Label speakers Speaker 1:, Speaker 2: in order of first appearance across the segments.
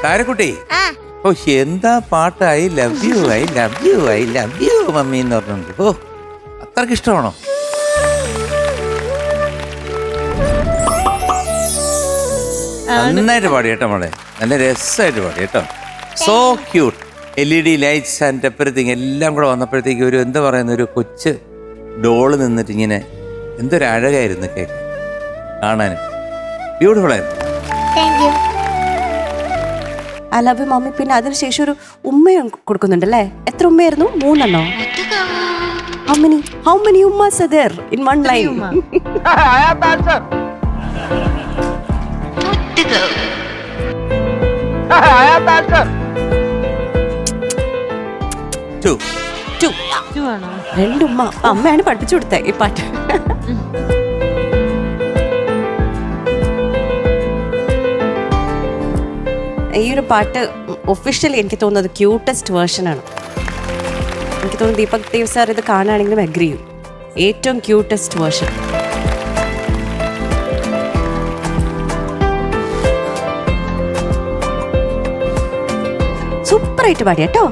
Speaker 1: താരക്കുട്ടി, ഓ എന്താ പാട്ട്, I love you I love you I love you mummy എന്ന് പറഞ്ഞുണ്ട്. ഓ അത്രക്ക് ഇഷ്ടമാണോ? നന്നായിട്ട് പാടി കേട്ടോ മോളെ, നല്ല രസമായിട്ട് പാടി കേട്ടോ. So cute. LED lights and everything എല്ലാം കൂടെ വന്നപ്പോഴത്തേക്ക് ഒരു എന്താ പറയുന്ന ഒരു കൊച്ച് ഡോള് നിന്നിട്ട് ഇങ്ങനെ എന്തൊരു അഴകായിരുന്നു കേക്ക് കാണാനും. ബ്യൂട്ടിഫുൾ ആയിരുന്നു.
Speaker 2: I love you mummy. പിന്നെ അതിനുശേഷം ഒരു ഉമ്മയും കൊടുക്കുന്നുണ്ടല്ലേ? എത്ര ഉമ്മയായിരുന്നു? 3 എണ്ണോ? How many ummas are there in one line?
Speaker 1: Two.
Speaker 2: 2 ആണോ? 2 ഉമ്മ. അമ്മയാണ് പഠിപ്പിച്ചു കൊടുത്തേ ഈ പാട്ട്. ഈ ഒരു പാട്ട് ഒഫീഷ്യലി എനിക്ക് തോന്നുന്നത് ക്യൂട്ടസ്റ്റ് വേർഷനാണ്. എനിക്ക് തോന്നുന്നു ദീപക് ദേവ് സാർ ഇത് കാണുകയാണെങ്കിലും അഗ്രി ചെയ്യും. ഏറ്റവും ക്യൂട്ടസ്റ്റ് വേർഷൻ. സൂപ്പറായിട്ട് പാടി കേട്ടോ.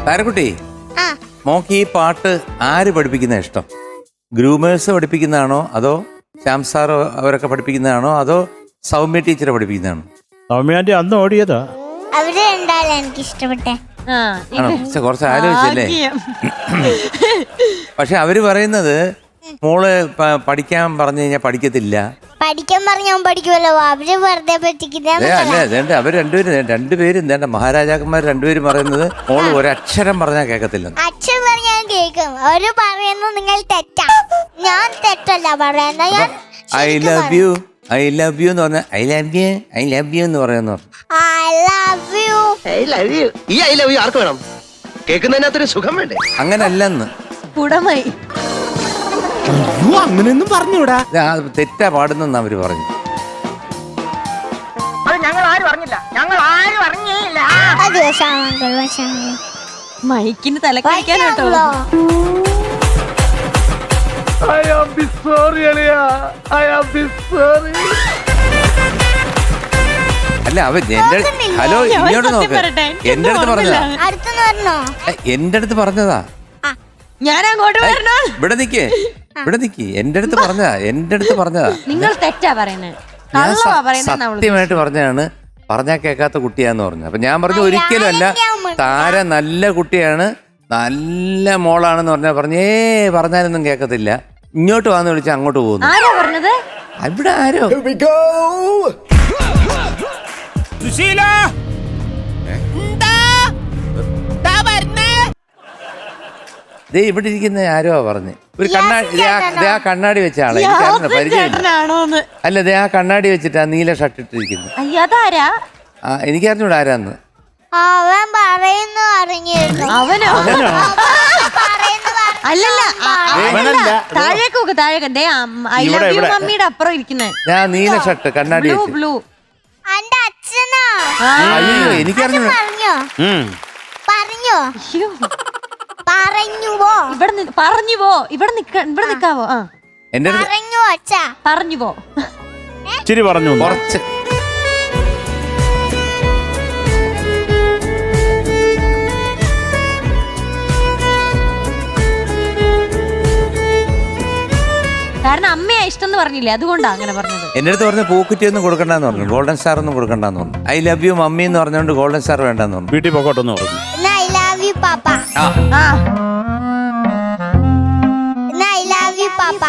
Speaker 1: താരക്കുട്ടി, മോക്ക് ഈ പാട്ട് ആര് പഠിപ്പിക്കുന്ന ഇഷ്ടം? ഗ്രൂമേഴ്സ് പഠിപ്പിക്കുന്നതാണോ, അതോ ശ്യാം സാർ അവരൊക്കെ പഠിപ്പിക്കുന്നതാണോ, അതോ സൗമ്യ ടീച്ചറെ പഠിപ്പിക്കുന്നതാണോ?
Speaker 3: സൗമ്യാന്റെ അന്ന് ഓടിയതാ.
Speaker 4: അവര് രണ്ടാളും എനിക്ക് ഇഷ്ടപ്പെട്ടെ.
Speaker 1: ആണോ? കുറച്ച് ആലോചിച്ചല്ലേ? പക്ഷെ അവര് പറയുന്നത് മോള് പഠിക്കാൻ പറഞ്ഞു കഴിഞ്ഞാൽ പഠിക്കത്തില്ല.
Speaker 4: പഠിക്കാൻ പറഞ്ഞ പഠിക്കുമല്ലോ, അവര് വെറുതെ പറ്റിക്കുന്ന.
Speaker 1: അല്ല, അവര് രണ്ടുപേരും മഹാരാജാക്കന്മാർ രണ്ടുപേരും പറയുന്നത് മോള് ഒരക്ഷരം പറഞ്ഞാൽ കേൾക്കത്തില്ല.
Speaker 4: അക്ഷരം പറഞ്ഞാൽ കേൾക്കും. അവര് പറയുന്നത് നിങ്ങൾ തെറ്റാ. ഞാൻ തെറ്റല്ല പറയുന്നത്. ഞാൻ
Speaker 1: I love you I love you എന്ന് പറഞ്ഞ I love you I love you എന്ന് പറയുന്നു.
Speaker 5: ഈ ഐ ലവ് യു ആർക്ക് വേണം? കേൾക്കുന്നതിനകത്തൊരു സുഖം വേണ്ടേ?
Speaker 1: അങ്ങനല്ലെന്ന്
Speaker 3: അങ്ങനെയൊന്നും പറഞ്ഞൂടാ.
Speaker 1: തെറ്റാ പാടുന്നെന്ന് അവര് പറഞ്ഞു.
Speaker 2: മൈക്കിന് തലക്കാട്ടോ.
Speaker 1: അല്ല ഹലോ ഇങ്ങോട്ട് നോക്ക്. എന്റെ അടുത്ത് പറഞ്ഞതാ. എന്റെ അടുത്ത് പറഞ്ഞതാ.
Speaker 2: ഞാൻ അങ്ങോട്ട് വരണോ?
Speaker 1: ഇവിടെ നിക്ക് എന്റെ അടുത്ത് പറഞ്ഞതാ.
Speaker 2: നിങ്ങൾ തെറ്റാ പറയുന്നത്.
Speaker 1: സത്യമായിട്ട് പറഞ്ഞാണ്. പറഞ്ഞാ കേൾക്കാത്ത കുട്ടിയാന്ന് പറഞ്ഞു. അപ്പൊ ഞാൻ പറഞ്ഞു ഒരിക്കലും അല്ല, താര നല്ല കുട്ടിയാണ്, നല്ല മോളാണെന്ന് പറഞ്ഞേ പറഞ്ഞാലൊന്നും കേൾക്കത്തില്ല. ഇങ്ങോട്ട് വന്ന് വിളിച്ചാൽ അങ്ങോട്ട് പോകുന്നു. ഇവിടെ ആരോ ദേ ഇവിടെ ഇരിക്കുന്ന ആരോ പറഞ്ഞു. ഒരു കണ്ണാടി വെച്ച ആളെ പരിചയം. അല്ല, ദേ ആ കണ്ണാടി വെച്ചിട്ടാ നീല ഷർട്ട് ഇട്ടിരിക്കുന്നു. എനിക്കറിഞ്ഞൂടെ ആരാന്ന്.
Speaker 4: അവൻ പറയുന്നു അറിഞ്ഞിരുന്നു.
Speaker 2: അവനോ? അല്ലല്ല, താഴേക്ക് ഐ ലവ് യു മമ്മിയുടെ അപ്പുറം ഇരിക്കുന്നേ.
Speaker 1: ഞാൻ നീല ഷർട്ട് കണ്ണാടി
Speaker 2: ബ്ലൂ.
Speaker 4: എന്റെ അച്ഛനാ.
Speaker 1: അയ്യോ എനിക്കറിഞ്ഞൂടെ.
Speaker 2: ഇവിടെ നിക്കാവോ?
Speaker 1: എന്റെ
Speaker 2: പറഞ്ഞു പോ.
Speaker 3: ഇച്ചിരി പറഞ്ഞു
Speaker 1: കുറച്ച്.
Speaker 2: കാരണം അമ്മയാ ഇഷ്ടം എന്ന് പറഞ്ഞില്ലേ, അതുകൊണ്ടാ അങ്ങനെ പറഞ്ഞത്.
Speaker 1: എന്റെ അടുത്ത് പറഞ്ഞ പൂക്കുറ്റി ഒന്നും കൊടുക്കണ്ടെന്ന് പറഞ്ഞു, ഗോൾഡൻ സ്റ്റാർ ഒന്നും കൊടുക്കണ്ടെന്ന് പറഞ്ഞു. ഐ ലവ് യു മമ്മി എന്ന് പറഞ്ഞോണ്ട് ഗോൾഡൻ സ്റ്റാർ വേണ്ടെന്ന് പറഞ്ഞു.
Speaker 3: വീട്ടിൽ പോകട്ടെന്ന് പറഞ്ഞു.
Speaker 4: ഐ ലവ് യു പാപ്പ. ഐ ലവ് യു പാപ്പ.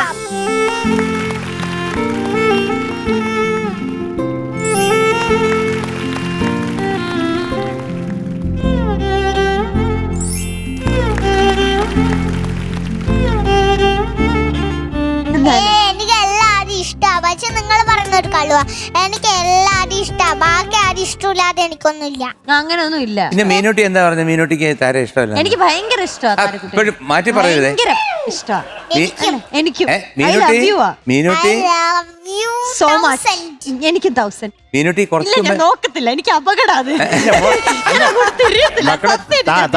Speaker 4: എനിക്ക് എല്ലാരും ഇഷ്ടമാണ്. പക്ഷെ നിങ്ങൾ പറഞ്ഞൊരു കളുവാ, എനിക്ക് എല്ലാരും ഇഷ്ടമാണ്. ബാക്കി ആരും ഇഷ്ടമില്ലാതെ എനിക്കൊന്നുമില്ല.
Speaker 2: അങ്ങനെയൊന്നും ഇല്ല.
Speaker 1: പിന്നെ മീനൂട്ടി എന്താ പറഞ്ഞ? മീനൂട്ടിക്ക് താര ഇഷ്ടമല്ല.
Speaker 2: എനിക്ക് ഭയങ്കര ഇഷ്ടമാണ്.
Speaker 1: മാറ്റി പറയരുതേ. Meenutty
Speaker 2: so much. എനിക്ക് 1000.
Speaker 1: മീനൂട്ടി കുറച്ച്
Speaker 2: നോക്കത്തില്ല, എനിക്ക് അപകടം.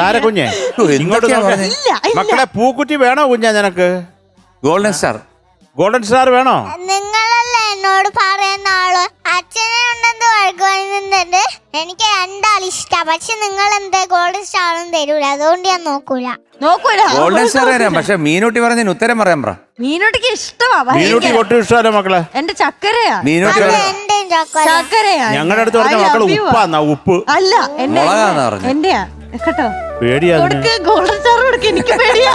Speaker 3: താര കുഞ്ഞെ ഇങ്ങോട്ട് മക്കളെ, പൂക്കുറ്റി വേണോ കുഞ്ഞാ നിനക്ക്?
Speaker 1: Golden star.
Speaker 3: ഗോൾഡൻ സ്റ്റാർ വേണോ?
Speaker 4: നിങ്ങളല്ലേ എന്നോട് പറയുന്ന ആള് പക്ഷെ നിങ്ങൾ എന്താ ഗോൾഡൻ സ്റ്റാറും തരൂല, അതുകൊണ്ട് ഞാൻ നോക്കൂല.
Speaker 1: ഗോൾഡൻ സ്റ്റാർ തരാം, പക്ഷെ മീനൂട്ടി പറഞ്ഞതിന് ഉത്തരം പറയാൻ പറ.
Speaker 6: മീനോട്ടിക്ക് ഇഷ്ടമാ
Speaker 3: മീനൂട്ടി ഒട്ടും ഇഷ്ടമല്ല മക്കളെ.
Speaker 6: എന്റെ ചക്കരയാ.
Speaker 1: മീനൂട്ടി
Speaker 4: അത് എന്റെ ചോക്കോല.
Speaker 6: ചക്കരയാ
Speaker 3: ഞങ്ങളുടെ അടുത്ത് പറഞ്ഞ മക്കള് ഉപ്പാന്നാ, ഉപ്പ്
Speaker 6: അല്ല എന്റെ
Speaker 1: മുളകാന്നാ പറഞ്ഞു.
Speaker 6: എന്റെയാ കേട്ടോ.
Speaker 3: പേടിയാ
Speaker 6: കൊടുക്ക് ഗോൾഡൻ സ്റ്റാർ കൊടുക്ക്, എനിക്ക് പേടിയാ.